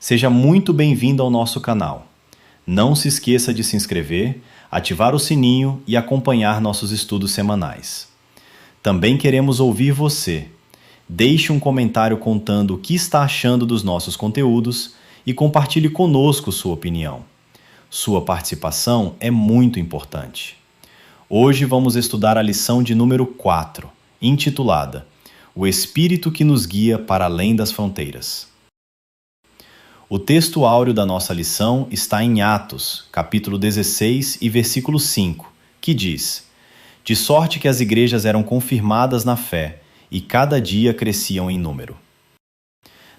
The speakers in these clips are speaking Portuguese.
Seja muito bem-vindo ao nosso canal. Não se esqueça de se inscrever, ativar o sininho e acompanhar nossos estudos semanais. Também queremos ouvir você. Deixe um comentário contando o que está achando dos nossos conteúdos e compartilhe conosco sua opinião. Sua participação é muito importante. Hoje vamos estudar a lição de número 4, intitulada O Espírito que nos guia para além das fronteiras. O texto áureo da nossa lição está em Atos, capítulo 16 e versículo 5, que diz: De sorte que as igrejas eram confirmadas na fé e cada dia cresciam em número.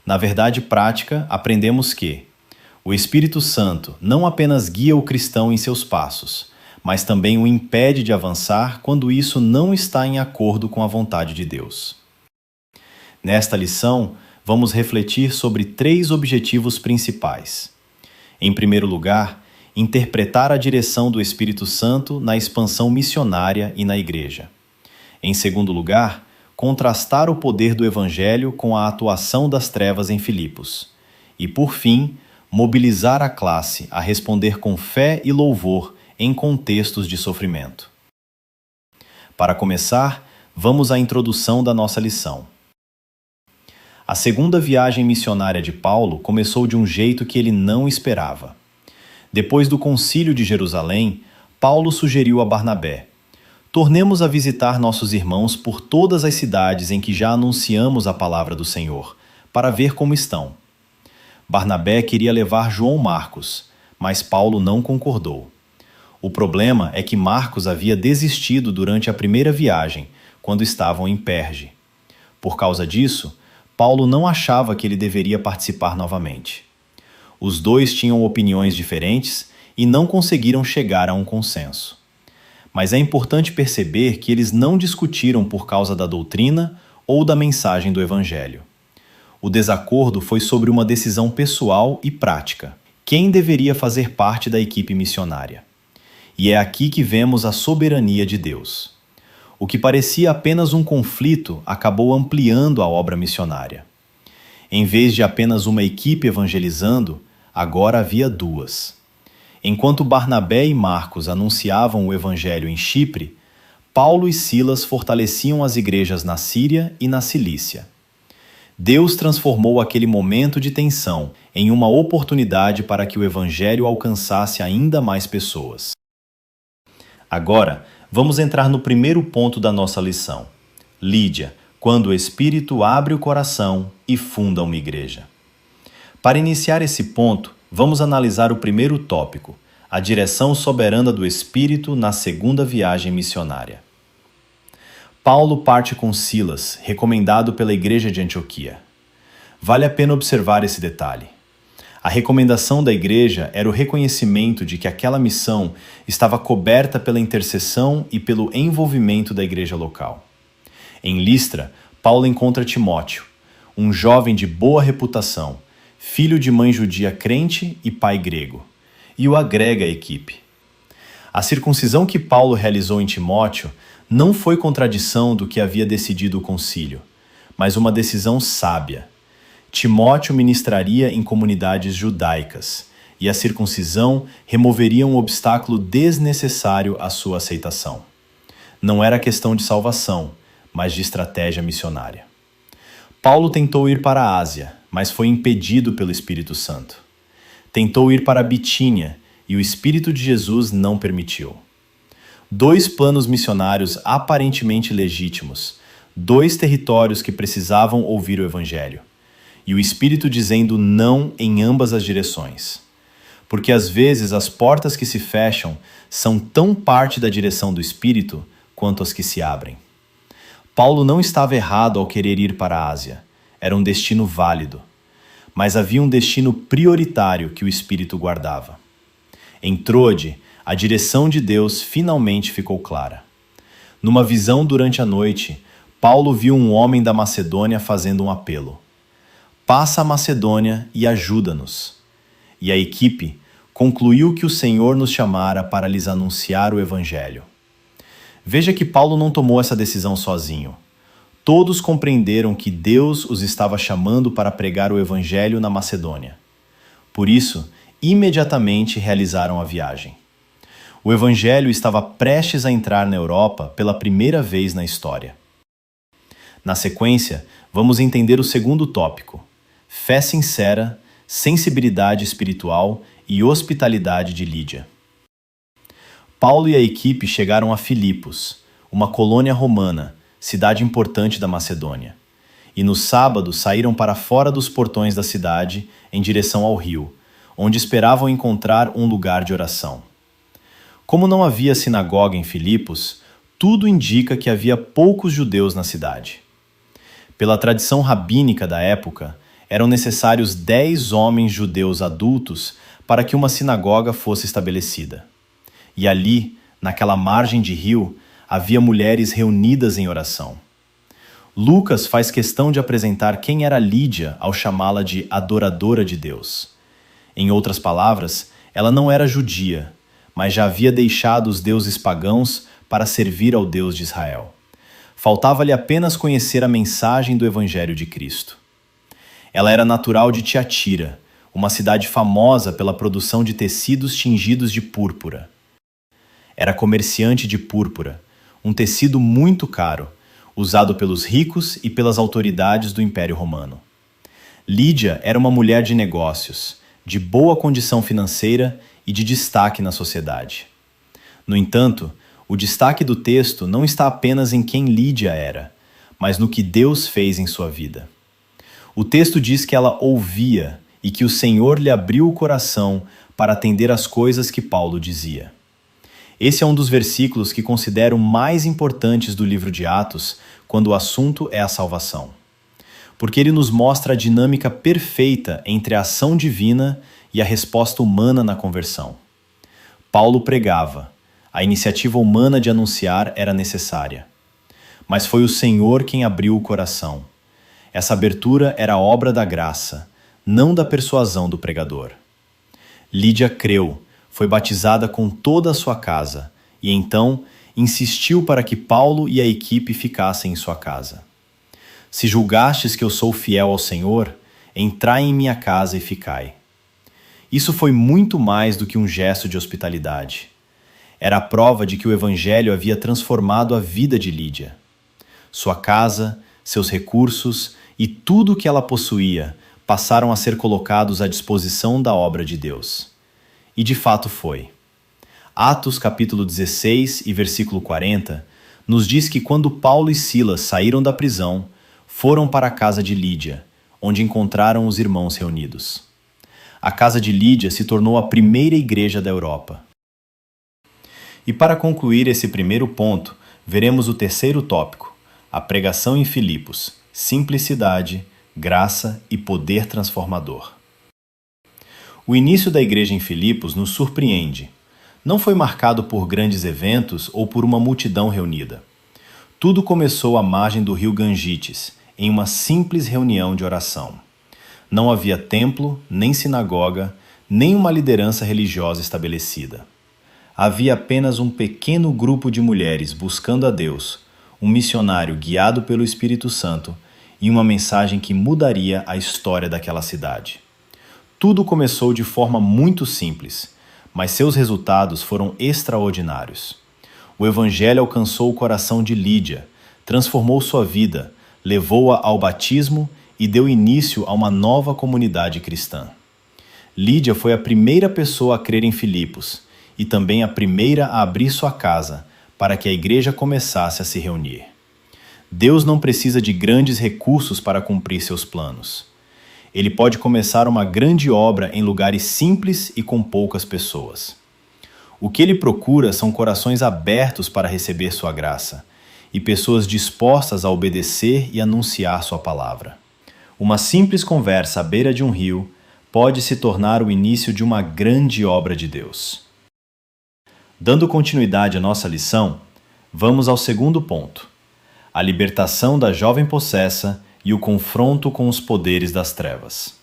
Na verdade prática, aprendemos que o Espírito Santo não apenas guia o cristão em seus passos, mas também o impede de avançar quando isso não está em acordo com a vontade de Deus. Nesta lição, vamos refletir sobre 3 objetivos principais. Em primeiro lugar, interpretar a direção do Espírito Santo na expansão missionária e na igreja. Em segundo lugar, contrastar o poder do Evangelho com a atuação das trevas em Filipos. E, por fim, mobilizar a classe a responder com fé e louvor em contextos de sofrimento. Para começar, vamos à introdução da nossa lição. A segunda viagem missionária de Paulo começou de um jeito que ele não esperava. Depois do Concílio de Jerusalém, Paulo sugeriu a Barnabé: tornemos a visitar nossos irmãos por todas as cidades em que já anunciamos a palavra do Senhor, para ver como estão. Barnabé queria levar João Marcos, mas Paulo não concordou. O problema é que Marcos havia desistido durante a primeira viagem, quando estavam em Perge. Por causa disso, Paulo não achava que ele deveria participar novamente. Os dois tinham opiniões diferentes e não conseguiram chegar a um consenso. Mas é importante perceber que eles não discutiram por causa da doutrina ou da mensagem do Evangelho. O desacordo foi sobre uma decisão pessoal e prática: quem deveria fazer parte da equipe missionária. E é aqui que vemos a soberania de Deus. O que parecia apenas um conflito acabou ampliando a obra missionária. Em vez de apenas uma equipe evangelizando, agora havia 2. Enquanto Barnabé e Marcos anunciavam o evangelho em Chipre, Paulo e Silas fortaleciam as igrejas na Síria e na Cilícia. Deus transformou aquele momento de tensão em uma oportunidade para que o evangelho alcançasse ainda mais pessoas. Agora, vamos entrar no primeiro ponto da nossa lição. Lídia, quando o Espírito abre o coração e funda uma igreja. Para iniciar esse ponto, vamos analisar o primeiro tópico, a direção soberana do Espírito na segunda viagem missionária. Paulo parte com Silas, recomendado pela igreja de Antioquia. Vale a pena observar esse detalhe. A recomendação da igreja era o reconhecimento de que aquela missão estava coberta pela intercessão e pelo envolvimento da igreja local. Em Listra, Paulo encontra Timóteo, um jovem de boa reputação, filho de mãe judia crente e pai grego, e o agrega à equipe. A circuncisão que Paulo realizou em Timóteo não foi contradição do que havia decidido o concílio, mas uma decisão sábia. Timóteo ministraria em comunidades judaicas, e a circuncisão removeria um obstáculo desnecessário à sua aceitação. Não era questão de salvação, mas de estratégia missionária. Paulo tentou ir para a Ásia, mas foi impedido pelo Espírito Santo. Tentou ir para a Bitínia, e o Espírito de Jesus não permitiu. 2 planos missionários aparentemente legítimos, 2 territórios que precisavam ouvir o Evangelho. E o Espírito dizendo não em ambas as direções. Porque às vezes as portas que se fecham são tão parte da direção do Espírito quanto as que se abrem. Paulo não estava errado ao querer ir para a Ásia. Era um destino válido. Mas havia um destino prioritário que o Espírito guardava. Em Troade, a direção de Deus finalmente ficou clara. Numa visão durante a noite, Paulo viu um homem da Macedônia fazendo um apelo: passa a Macedônia e ajuda-nos. E a equipe concluiu que o Senhor nos chamara para lhes anunciar o Evangelho. Veja que Paulo não tomou essa decisão sozinho. Todos compreenderam que Deus os estava chamando para pregar o Evangelho na Macedônia. Por isso, imediatamente realizaram a viagem. O Evangelho estava prestes a entrar na Europa pela primeira vez na história. Na sequência, vamos entender o segundo tópico: fé sincera, sensibilidade espiritual e hospitalidade de Lídia. Paulo e a equipe chegaram a Filipos, uma colônia romana, cidade importante da Macedônia, e no sábado saíram para fora dos portões da cidade em direção ao rio, onde esperavam encontrar um lugar de oração. Como não havia sinagoga em Filipos, tudo indica que havia poucos judeus na cidade. Pela tradição rabínica da época, eram necessários 10 homens judeus adultos para que uma sinagoga fosse estabelecida. E ali, naquela margem de rio, havia mulheres reunidas em oração. Lucas faz questão de apresentar quem era Lídia ao chamá-la de adoradora de Deus. Em outras palavras, ela não era judia, mas já havia deixado os deuses pagãos para servir ao Deus de Israel. Faltava-lhe apenas conhecer a mensagem do Evangelho de Cristo. Ela era natural de Tiatira, uma cidade famosa pela produção de tecidos tingidos de púrpura. Era comerciante de púrpura, um tecido muito caro, usado pelos ricos e pelas autoridades do Império Romano. Lídia era uma mulher de negócios, de boa condição financeira e de destaque na sociedade. No entanto, o destaque do texto não está apenas em quem Lídia era, mas no que Deus fez em sua vida. O texto diz que ela ouvia e que o Senhor lhe abriu o coração para atender às coisas que Paulo dizia. Esse é um dos versículos que considero mais importantes do livro de Atos quando o assunto é a salvação, porque ele nos mostra a dinâmica perfeita entre a ação divina e a resposta humana na conversão. Paulo pregava, a iniciativa humana de anunciar era necessária. Mas foi o Senhor quem abriu o coração. Essa abertura era obra da graça, não da persuasão do pregador. Lídia creu, foi batizada com toda a sua casa e então insistiu para que Paulo e a equipe ficassem em sua casa. Se julgastes que eu sou fiel ao Senhor, entrai em minha casa e ficai. Isso foi muito mais do que um gesto de hospitalidade. Era a prova de que o Evangelho havia transformado a vida de Lídia. Sua casa, seus recursos e tudo o que ela possuía passaram a ser colocados à disposição da obra de Deus. E de fato foi. Atos capítulo 16 e versículo 40 nos diz que quando Paulo e Silas saíram da prisão, foram para a casa de Lídia, onde encontraram os irmãos reunidos. A casa de Lídia se tornou a primeira igreja da Europa. E para concluir esse primeiro ponto, veremos o terceiro tópico, a pregação em Filipos, simplicidade, graça e poder transformador. O início da igreja em Filipos nos surpreende. Não foi marcado por grandes eventos ou por uma multidão reunida. Tudo começou à margem do rio Gangites, em uma simples reunião de oração. Não havia templo, nem sinagoga, nem uma liderança religiosa estabelecida. Havia apenas um pequeno grupo de mulheres buscando a Deus, um missionário guiado pelo Espírito Santo e uma mensagem que mudaria a história daquela cidade. Tudo começou de forma muito simples, mas seus resultados foram extraordinários. O Evangelho alcançou o coração de Lídia, transformou sua vida, levou-a ao batismo e deu início a uma nova comunidade cristã. Lídia foi a primeira pessoa a crer em Filipos e também a primeira a abrir sua casa para que a igreja começasse a se reunir. Deus não precisa de grandes recursos para cumprir seus planos. Ele pode começar uma grande obra em lugares simples e com poucas pessoas. O que ele procura são corações abertos para receber sua graça e pessoas dispostas a obedecer e anunciar sua palavra. Uma simples conversa à beira de um rio pode se tornar o início de uma grande obra de Deus. Dando continuidade à nossa lição, vamos ao segundo ponto: a libertação da jovem possessa e o confronto com os poderes das trevas.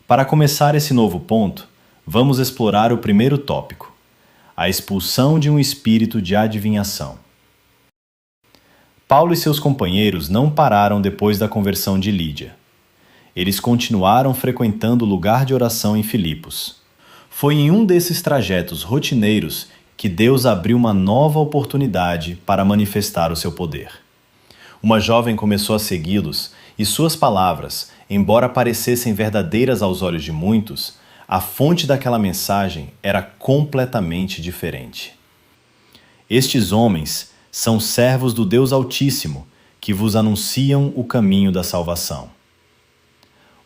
Para começar esse novo ponto, vamos explorar o primeiro tópico: a expulsão de um espírito de adivinhação. Paulo e seus companheiros não pararam depois da conversão de Lídia. eles continuaram frequentando o lugar de oração em Filipos. Foi em um desses trajetos rotineiros que Deus abriu uma nova oportunidade para manifestar o seu poder. Uma jovem começou a segui-los e suas palavras, embora parecessem verdadeiras aos olhos de muitos, a fonte daquela mensagem era completamente diferente. Estes homens são servos do Deus Altíssimo, que vos anunciam o caminho da salvação.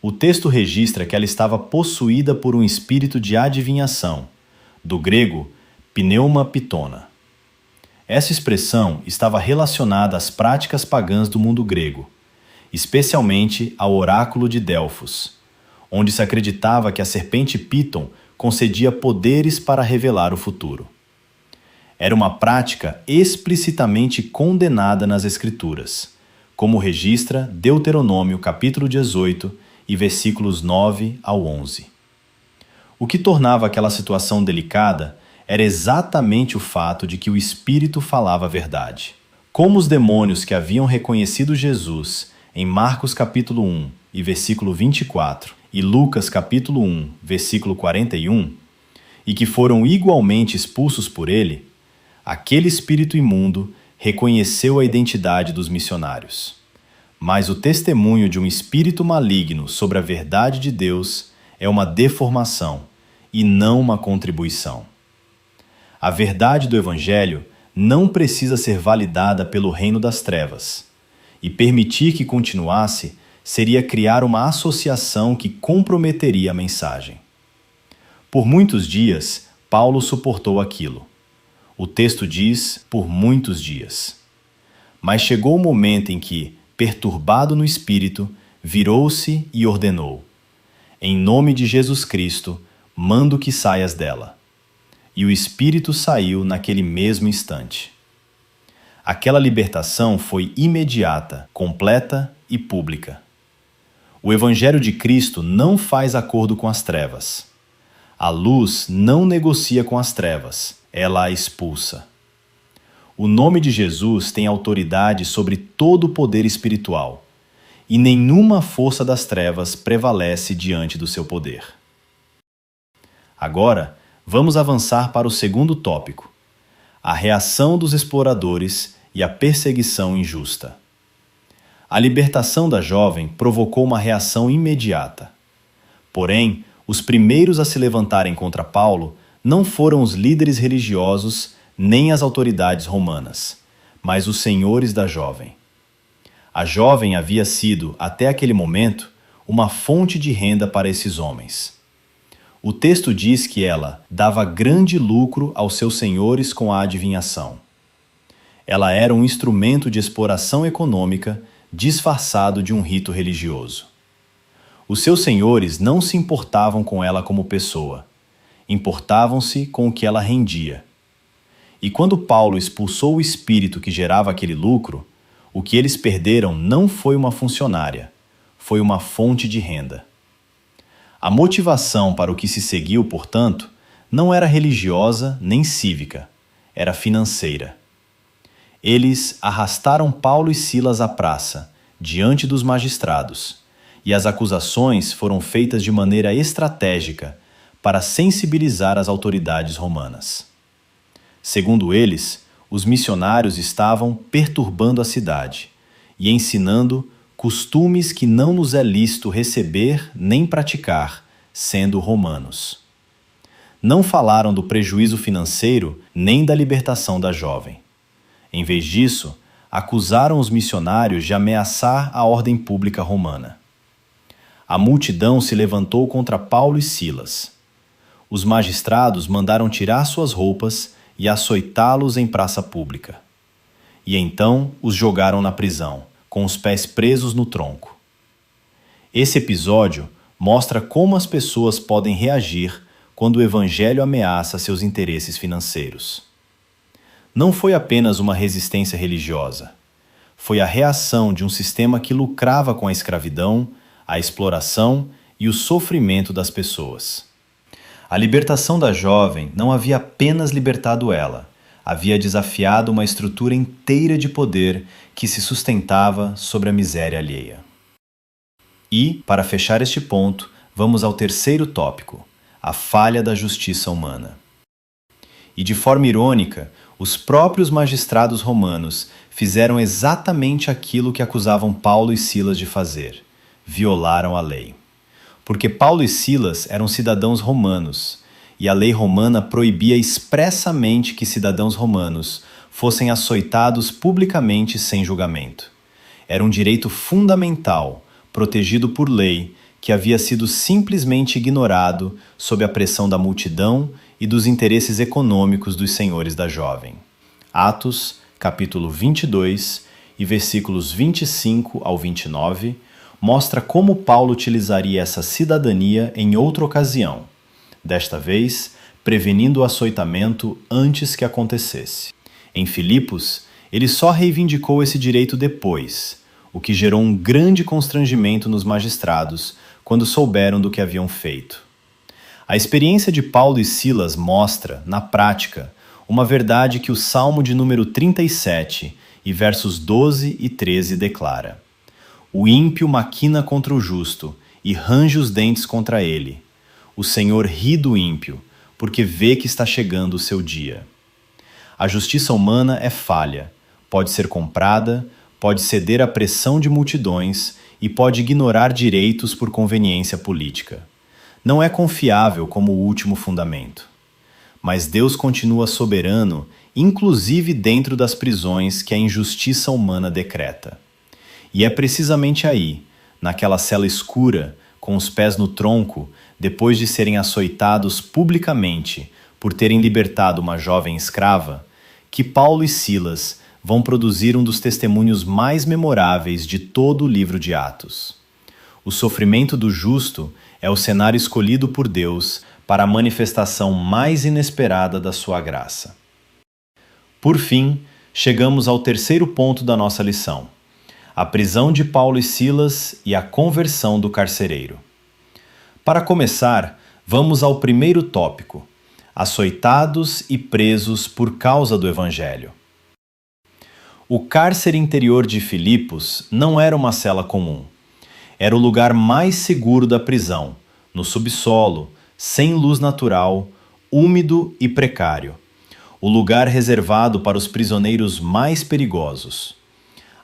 O texto registra que ela estava possuída por um espírito de adivinhação, do grego pneuma pitona. Essa expressão estava relacionada às práticas pagãs do mundo grego, especialmente ao oráculo de Delfos, onde se acreditava que a serpente Piton concedia poderes para revelar o futuro. Era uma prática explicitamente condenada nas Escrituras, como registra Deuteronômio capítulo 18 e versículos 9 ao 11. O que tornava aquela situação delicada era exatamente o fato de que o Espírito falava a verdade. Como os demônios que haviam reconhecido Jesus em Marcos capítulo 1 e versículo 24 e Lucas capítulo 1, versículo 41, e que foram igualmente expulsos por ele, aquele espírito imundo reconheceu a identidade dos missionários. Mas o testemunho de um espírito maligno sobre a verdade de Deus é uma deformação e não uma contribuição. A verdade do Evangelho não precisa ser validada pelo reino das trevas, e permitir que continuasse seria criar uma associação que comprometeria a mensagem. Por muitos dias, Paulo suportou aquilo. O texto diz, por muitos dias. Mas chegou o momento em que, perturbado no espírito, virou-se e ordenou: em nome de Jesus Cristo, mando que saias dela. E o espírito saiu naquele mesmo instante. Aquela libertação foi imediata, completa e pública. O Evangelho de Cristo não faz acordo com as trevas. A luz não negocia com as trevas, ela a expulsa. O nome de Jesus tem autoridade sobre todo o poder espiritual, e nenhuma força das trevas prevalece diante do seu poder. Agora, vamos avançar para o segundo tópico: a reação dos exploradores e a perseguição injusta. A libertação da jovem provocou uma reação imediata. Porém, os primeiros a se levantarem contra Paulo não foram os líderes religiosos nem as autoridades romanas, mas os senhores da jovem. A jovem havia sido, até aquele momento, uma fonte de renda para esses homens. O texto diz que ela dava grande lucro aos seus senhores com a adivinhação. Ela era um instrumento de exploração econômica disfarçado de um rito religioso. Os seus senhores não se importavam com ela como pessoa, importavam-se com o que ela rendia. E quando Paulo expulsou o espírito que gerava aquele lucro, o que eles perderam não foi uma funcionária, foi uma fonte de renda. A motivação para o que se seguiu, portanto, não era religiosa nem cívica, era financeira. Eles arrastaram Paulo e Silas à praça, diante dos magistrados, e as acusações foram feitas de maneira estratégica para sensibilizar as autoridades romanas. Segundo eles, os missionários estavam perturbando a cidade e ensinando costumes que não nos é lícito receber nem praticar, sendo romanos. Não falaram do prejuízo financeiro nem da libertação da jovem. Em vez disso, acusaram os missionários de ameaçar a ordem pública romana. A multidão se levantou contra Paulo e Silas. Os magistrados mandaram tirar suas roupas e açoitá-los em praça pública. E então os jogaram na prisão, com os pés presos no tronco. Esse episódio mostra como as pessoas podem reagir quando o Evangelho ameaça seus interesses financeiros. Não foi apenas uma resistência religiosa. Foi a reação de um sistema que lucrava com a escravidão, a exploração e o sofrimento das pessoas. A libertação da jovem não havia apenas libertado ela, havia desafiado uma estrutura inteira de poder que se sustentava sobre a miséria alheia. E, para fechar este ponto, vamos ao terceiro tópico, a falha da justiça humana. E de forma irônica, os próprios magistrados romanos fizeram exatamente aquilo que acusavam Paulo e Silas de fazer: violaram a lei. Porque Paulo e Silas eram cidadãos romanos, e a lei romana proibia expressamente que cidadãos romanos fossem açoitados publicamente sem julgamento. Era um direito fundamental, protegido por lei, que havia sido simplesmente ignorado sob a pressão da multidão e dos interesses econômicos dos senhores da jovem. Atos, capítulo 22, e versículos 25 ao 29, mostra como Paulo utilizaria essa cidadania em outra ocasião, desta vez prevenindo o açoitamento antes que acontecesse. Em Filipos, ele só reivindicou esse direito depois, o que gerou um grande constrangimento nos magistrados quando souberam do que haviam feito. A experiência de Paulo e Silas mostra, na prática, uma verdade que o Salmo de número 37 e versos 12 e 13 declara: O ímpio maquina contra o justo e range os dentes contra ele. O Senhor ri do ímpio, porque vê que está chegando o seu dia. A justiça humana é falha, pode ser comprada, pode ceder à pressão de multidões e pode ignorar direitos por conveniência política. Não é confiável como o último fundamento. Mas Deus continua soberano, inclusive dentro das prisões que a injustiça humana decreta. E é precisamente aí, naquela cela escura, com os pés no tronco, depois de serem açoitados publicamente por terem libertado uma jovem escrava, que Paulo e Silas vão produzir um dos testemunhos mais memoráveis de todo o livro de Atos. O sofrimento do justo é o cenário escolhido por Deus para a manifestação mais inesperada da sua graça. Por fim, chegamos ao terceiro ponto da nossa lição: a prisão de Paulo e Silas e a conversão do carcereiro. Para começar, vamos ao primeiro tópico: açoitados e presos por causa do Evangelho. O cárcere interior de Filipos não era uma cela comum. Era o lugar mais seguro da prisão, no subsolo, sem luz natural, úmido e precário. O lugar reservado para os prisioneiros mais perigosos.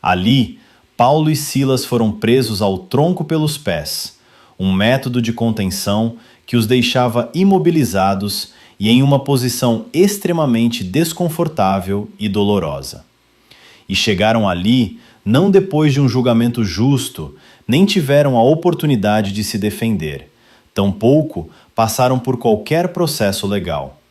Ali, Paulo e Silas foram presos ao tronco pelos pés, um método de contenção que os deixava imobilizados e em uma posição extremamente desconfortável e dolorosa. E chegaram ali não depois de um julgamento justo, nem tiveram a oportunidade de se defender, tampouco passaram por qualquer processo legal.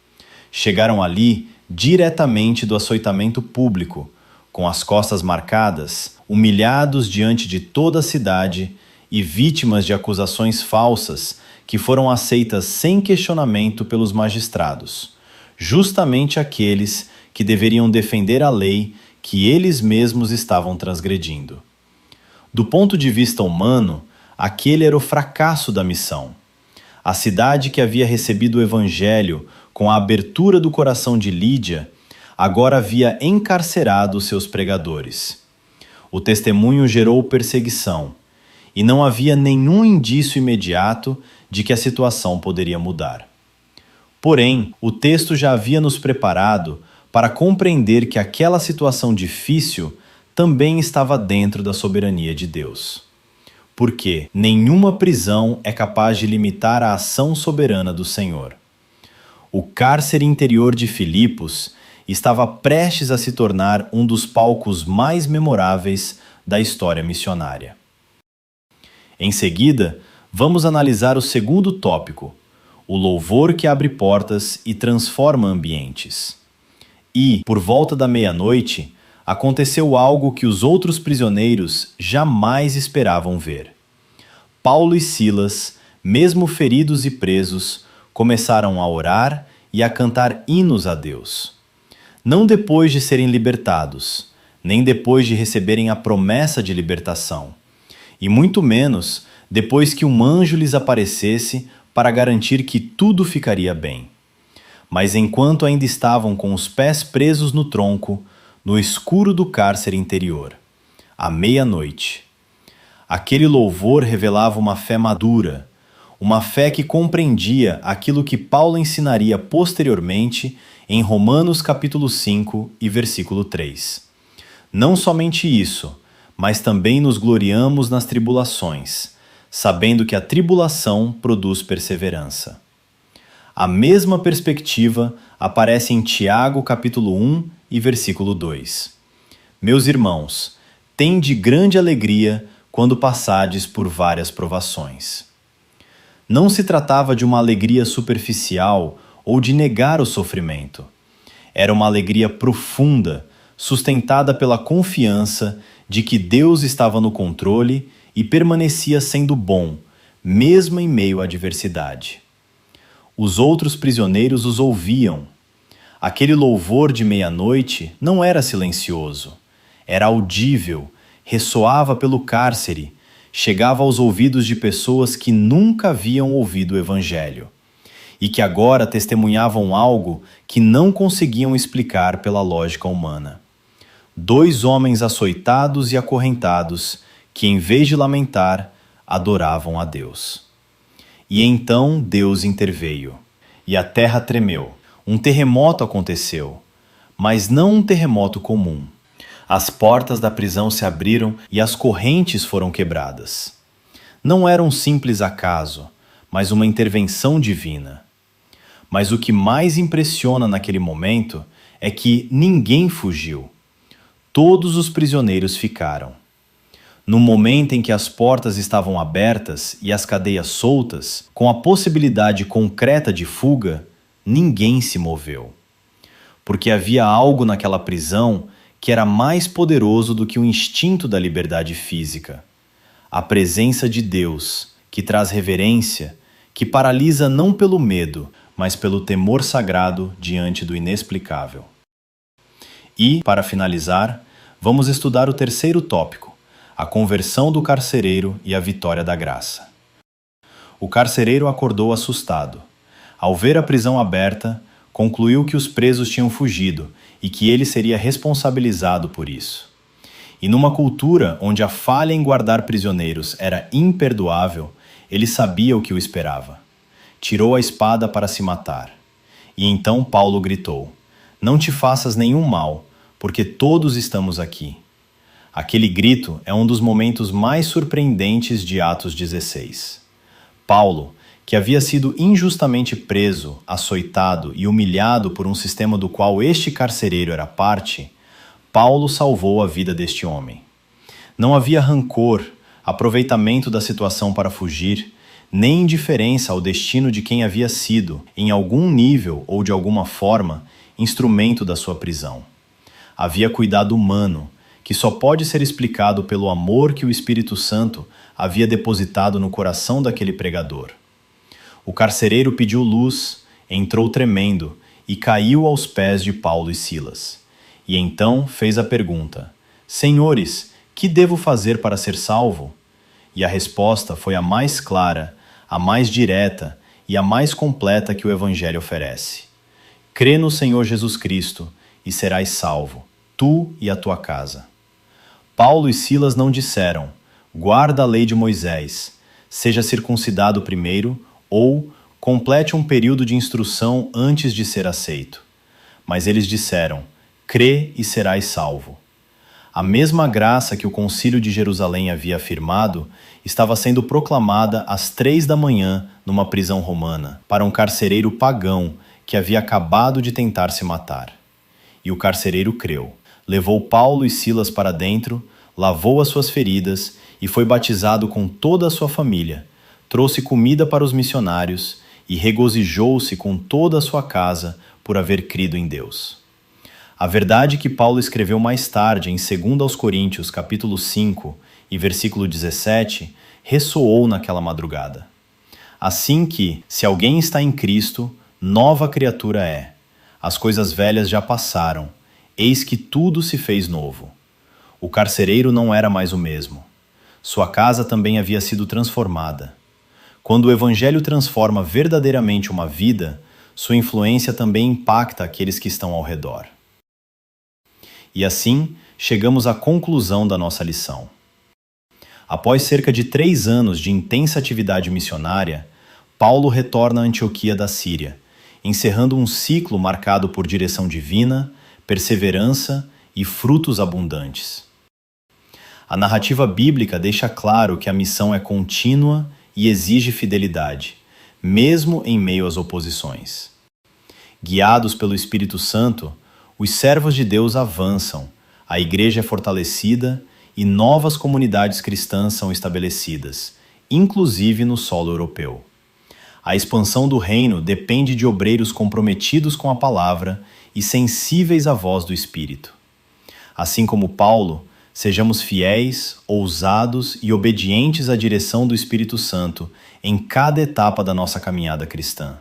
Chegaram ali diretamente do açoitamento público, com as costas marcadas, humilhados diante de toda a cidade e vítimas de acusações falsas que foram aceitas sem questionamento pelos magistrados, justamente aqueles que deveriam defender a lei que eles mesmos estavam transgredindo. Do ponto de vista humano, aquele era o fracasso da missão. A cidade que havia recebido o Evangelho com a abertura do coração de Lídia, agora havia encarcerado seus pregadores. O testemunho gerou perseguição, e não havia nenhum indício imediato de que a situação poderia mudar. Porém, o texto já havia nos preparado para compreender que aquela situação difícil também estava dentro da soberania de Deus. Porque nenhuma prisão é capaz de limitar a ação soberana do Senhor. O cárcere interior de Filipos estava prestes a se tornar um dos palcos mais memoráveis da história missionária. Em seguida, vamos analisar o segundo tópico, o louvor que abre portas e transforma ambientes. E, por volta da meia-noite, aconteceu algo que os outros prisioneiros jamais esperavam ver. Paulo e Silas, mesmo feridos e presos, começaram a orar e a cantar hinos a Deus. Não depois de serem libertados, nem depois de receberem a promessa de libertação, e muito menos depois que um anjo lhes aparecesse para garantir que tudo ficaria bem. Mas enquanto ainda estavam com os pés presos no tronco, no escuro do cárcere interior, à meia-noite. Aquele louvor revelava uma fé madura, uma fé que compreendia aquilo que Paulo ensinaria posteriormente em Romanos capítulo 5 e versículo 3. Não somente isso, mas também nos gloriamos nas tribulações, sabendo que a tribulação produz perseverança. A mesma perspectiva aparece em Tiago capítulo 1 e versículo 2. Meus irmãos, tende grande alegria quando passardes por várias provações. Não se tratava de uma alegria superficial ou de negar o sofrimento. Era uma alegria profunda, sustentada pela confiança de que Deus estava no controle e permanecia sendo bom, mesmo em meio à adversidade. Os outros prisioneiros os ouviam. Aquele louvor de meia-noite não era silencioso, era audível, ressoava pelo cárcere, chegava aos ouvidos de pessoas que nunca haviam ouvido o Evangelho e que agora testemunhavam algo que não conseguiam explicar pela lógica humana. 2 homens açoitados e acorrentados que, em vez de lamentar, adoravam a Deus. E então Deus interveio, e a terra tremeu. Um terremoto aconteceu, mas não um terremoto comum. As portas da prisão se abriram e as correntes foram quebradas. Não era um simples acaso, mas uma intervenção divina. Mas o que mais impressiona naquele momento é que ninguém fugiu. Todos os prisioneiros ficaram. No momento em que as portas estavam abertas e as cadeias soltas, com a possibilidade concreta de fuga, ninguém se moveu. Porque havia algo naquela prisão que era mais poderoso do que o instinto da liberdade física. A presença de Deus, que traz reverência, que paralisa não pelo medo, mas pelo temor sagrado diante do inexplicável. E, para finalizar, vamos estudar o terceiro tópico, a conversão do carcereiro e a vitória da graça. O carcereiro acordou assustado. Ao ver a prisão aberta, concluiu que os presos tinham fugido e que ele seria responsabilizado por isso. E numa cultura onde a falha em guardar prisioneiros era imperdoável, ele sabia o que o esperava. Tirou a espada para se matar. E então Paulo gritou: "Não te faças nenhum mal, porque todos estamos aqui." Aquele grito é um dos momentos mais surpreendentes de Atos 16. Paulo, que havia sido injustamente preso, açoitado e humilhado por um sistema do qual este carcereiro era parte, Paulo salvou a vida deste homem. Não havia rancor, aproveitamento da situação para fugir, nem indiferença ao destino de quem havia sido, em algum nível ou de alguma forma, instrumento da sua prisão. Havia cuidado humano, que só pode ser explicado pelo amor que o Espírito Santo havia depositado no coração daquele pregador. O carcereiro pediu luz, entrou tremendo e caiu aos pés de Paulo e Silas. E então fez a pergunta: "Senhores, que devo fazer para ser salvo?" E a resposta foi a mais clara, a mais direta e a mais completa que o Evangelho oferece. "Crê no Senhor Jesus Cristo e serás salvo, tu e a tua casa." Paulo e Silas não disseram: "Guarda a lei de Moisés, seja circuncidado primeiro", ou "complete um período de instrução antes de ser aceito." Mas eles disseram: "Crê e serás salvo." A mesma graça que o Concílio de Jerusalém havia afirmado estava sendo proclamada às 3 da manhã numa prisão romana, para um carcereiro pagão que havia acabado de tentar se matar. E o carcereiro creu. Levou Paulo e Silas para dentro, lavou as suas feridas e foi batizado com toda a sua família. Trouxe comida para os missionários e regozijou-se com toda a sua casa por haver crido em Deus. A verdade que Paulo escreveu mais tarde em 2 Coríntios, capítulo 5 e versículo 17, ressoou naquela madrugada. Assim que, se alguém está em Cristo, nova criatura é. As coisas velhas já passaram, eis que tudo se fez novo. O carcereiro não era mais o mesmo. Sua casa também havia sido transformada. Quando o Evangelho transforma verdadeiramente uma vida, sua influência também impacta aqueles que estão ao redor. E assim, chegamos à conclusão da nossa lição. Após cerca de 3 anos de intensa atividade missionária, Paulo retorna a Antioquia da Síria, encerrando um ciclo marcado por direção divina, perseverança e frutos abundantes. A narrativa bíblica deixa claro que a missão é contínua e exige fidelidade, mesmo em meio às oposições. Guiados pelo Espírito Santo, os servos de Deus avançam, a igreja é fortalecida e novas comunidades cristãs são estabelecidas, inclusive no solo europeu. A expansão do reino depende de obreiros comprometidos com a palavra e sensíveis à voz do Espírito. Assim como Paulo, sejamos fiéis, ousados e obedientes à direção do Espírito Santo em cada etapa da nossa caminhada cristã.